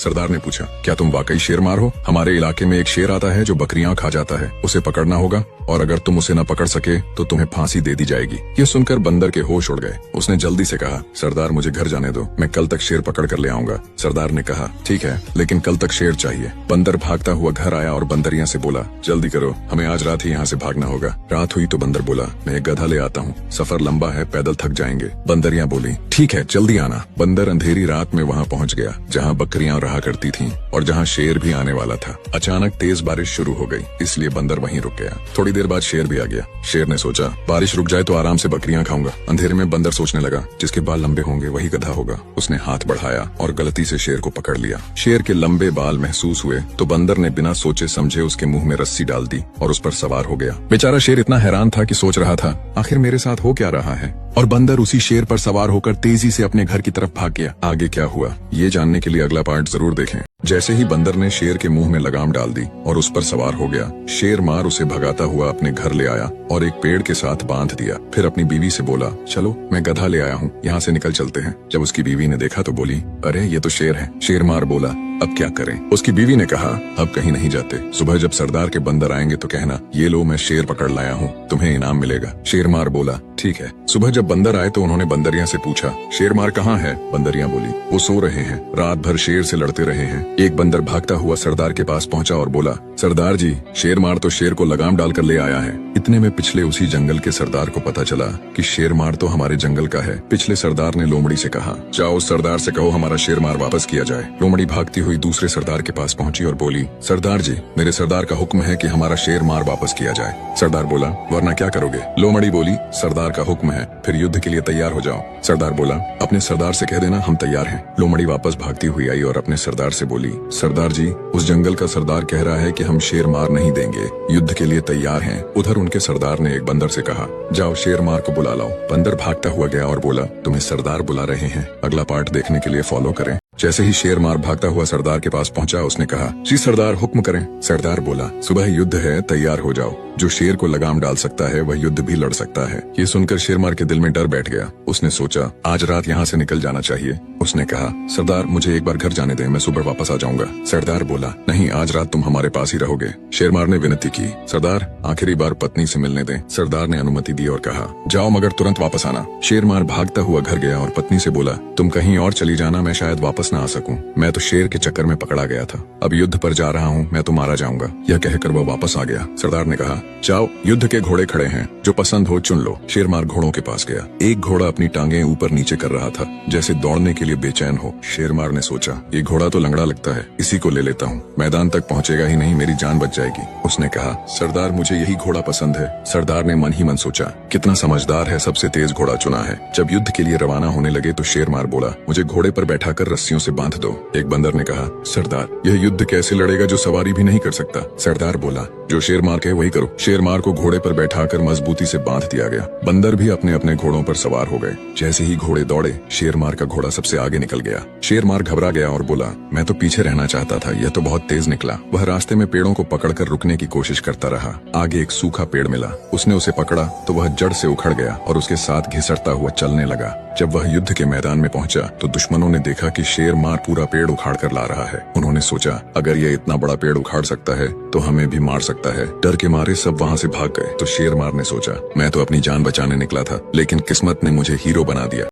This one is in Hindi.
सरदार ने पूछा, क्या तुम वाकई शेर मार हो? हमारे इलाके में एक शेर आता है जो बकरियां खा जाता है, उसे पकड़ना होगा और अगर तुम उसे न पकड़ सके तो तुम्हें फांसी दे दी जाएगी। ये सुनकर बंदर के होश उड़ गए। उसने जल्दी से कहा, सरदार मुझे घर जाने दो, मैं कल तक शेर पकड़ कर ले आऊंगा। सरदार ने कहा, ठीक है, लेकिन कल तक शेर चाहिए। बंदर भागता हुआ घर आया और बंदरिया से बोला, जल्दी करो, हमें आज रात ही यहाँ से भागना होगा। रात हुई तो बंदर बोला, मैं एक गधा ले आता हूँ, सफर लंबा है, पैदल थक जाएंगे। बंदरिया बोली, ठीक है, जल्दी आना। बंदर अंधेरी रात में वहाँ पहुँच गया जहाँ बकरियां रहा करती थीं और जहाँ शेर भी आने वाला था। अचानक तेज बारिश शुरू हो गई, इसलिए बंदर वहीं रुक गया। थोड़ी देर बाद शेर भी आ गया। शेर ने सोचा, बारिश रुक जाए तो आराम से बकरियां खाऊंगा। अंधेरे में बंदर सोचने लगा, जिसके बाल लंबे होंगे वही गधा होगा। उसने हाथ बढ़ाया और गलती से शेर को पकड़ लिया। शेर के लंबे बाल महसूस हुए तो बंदर ने बिना सोचे समझे उसके मुंह में रस्सी डाल दी और उस पर सवार हो गया। बेचारा शेर इतना हैरान था कि सोच रहा था, आखिर मेरे साथ हो क्या रहा है। और बंदर उसी शेर पर सवार होकर तेजी से अपने घर की तरफ भाग गया। आगे क्या हुआ ये जानने के लिए अगला पार्ट जरूर देखें। जैसे ही बंदर ने शेर के मुंह में लगाम डाल दी और उस पर सवार हो गया, शेर मार उसे भगाता हुआ अपने घर ले आया और एक पेड़ के साथ बांध दिया। फिर अपनी बीवी से बोला, चलो मैं गधा ले आया हूँ, यहाँ से निकल चलते हैं। जब उसकी बीवी ने देखा तो बोली, अरे ये तो शेर है। शेर मार बोला, अब क्या करें? उसकी बीवी ने कहा, अब कहीं नहीं जाते, सुबह जब सरदार के बंदर आएंगे तो कहना, ये लो मैं शेर पकड़ लाया हूँ, तुम्हें इनाम मिलेगा। शेर मार बोला, ठीक है। सुबह जब बंदर आए तो उन्होंने बंदरिया से पूछा, शेर मार कहाँ है? बंदरिया बोली, वो सो रहे हैं, रात भर शेर से लड़ते रहे हैं। एक बंदर भागता हुआ सरदार के पास पहुंचा और बोला, सरदार जी, शेर मार तो शेर को लगाम डालकर ले आया है। इतने में पिछले उसी जंगल के सरदार को पता चला कि शेर मार तो हमारे जंगल का है। पिछले सरदार ने लोमड़ी से कहा, जाओ उस सरदार से कहो हमारा शेर मार वापस किया जाए। लोमड़ी भागती हुई दूसरे सरदार के पास पहुंची और बोली, सरदार जी, मेरे सरदार का हुक्म है कि हमारा शेर मार वापस किया जाए। सरदार बोला, वरना क्या करोगे? लोमड़ी बोली, सरदार का हुक्म है, फिर युद्ध के लिए तैयार हो जाओ। सरदार बोला, अपने सरदार से कह देना हम तैयार हैं। लोमड़ी वापस भागती हुई आई और अपने सरदार से बोली, सरदार जी, उस जंगल का सरदार कह रहा है कि हम शेर मार नहीं देंगे, युद्ध के लिए तैयार हैं। उधर उनके सरदार ने एक बंदर से कहा, जाओ शेर मार को बुला लाओ। बंदर भागता हुआ गया और बोला, तुम्हें सरदार बुला रहे हैं। अगला पार्ट देखने के लिए फॉलो करें। जैसे ही शेर मार भागता हुआ सरदार के पास पहुंचा, उसने कहा, जी सरदार हुक्म करें। सरदार बोला, सुबह युद्ध है, तैयार हो जाओ। जो शेर को लगाम डाल सकता है वह युद्ध भी लड़ सकता है। ये सुनकर शेर मार के दिल में डर बैठ गया। उसने सोचा, आज रात यहाँ से निकल जाना चाहिए। उसने कहा, सरदार मुझे एक बार घर जाने दें, मैं सुबह वापस आ जाऊंगा। सरदार बोला, नहीं, आज रात तुम हमारे पास ही रहोगे। शेर मार ने विनती की, सरदार आखिरी बार पत्नी से मिलने दें। सरदार ने अनुमति दी और कहा, जाओ मगर तुरंत वापस आना। शेर मार भागता हुआ घर गया और पत्नी से बोला, तुम कहीं और चली जाना, मैं शायद वापस न आ सकूं। मैं तो शेर के चक्कर में पकड़ा गया था, अब युद्ध पर जा रहा हूँ, मैं तो मारा जाऊंगा। यह कहकर वह वापस आ गया। सरदार ने कहा, जाओ, युद्ध के घोड़े खड़े हैं, जो पसंद हो चुन लो। शेर मार घोड़ों के पास गया। एक घोड़ा अपनी टांगें ऊपर नीचे कर रहा था, जैसे दौड़ने के लिए बेचैन हो। शेर मार ने सोचा, ये घोड़ा तो लंगड़ा लगता है, इसी को ले लेता हूँ, मैदान तक पहुँचेगा ही नहीं, मेरी जान बच जाएगी। उसने कहा, सरदार मुझे यही घोड़ा पसंद है। सरदार ने मन ही मन सोचा, कितना समझदार है, सबसे तेज घोड़ा चुना है। जब युद्ध के लिए रवाना होने लगे तो शेर मार बोला, मुझे घोड़े पर बैठाकर रस्सियों से बांध दो। एक बंदर ने कहा, सरदार यह युद्ध कैसे लड़ेगा जो सवारी भी नहीं कर सकता? सरदार बोला, जो शेर मार कहे वही करो। शेर मार को घोड़े पर बैठाकर मजबूती से बांध दिया गया। बंदर भी अपने अपने घोड़ों पर सवार हो गए। जैसे ही घोड़े दौड़े, शेर मार का घोड़ा सबसे आगे निकल गया। शेर मार घबरा गया और बोला, मैं तो पीछे रहना चाहता था, यह तो बहुत तेज निकला। वह रास्ते में पेड़ों को पकड़कर रुकने की कोशिश करता रहा। आगे एक सूखा पेड़ मिला, उसने उसे पकड़ा तो वह जड़ से उखड़ गया और उसके साथ घिसटता हुआ चलने लगा। जब वह युद्ध के मैदान में पहुंचा तो दुश्मनों ने देखा कि शेर मार पूरा पेड़ उखाड़ कर ला रहा है। उन्होंने सोचा, अगर यह इतना बड़ा पेड़ उखाड़ सकता है तो हमें भी मार सकता है। डर के मारे सब वहाँ से भाग गए। तो शेर मार ने सोचा, मैं तो अपनी जान बचाने निकला था, लेकिन किस्मत ने मुझे हीरो बना दिया।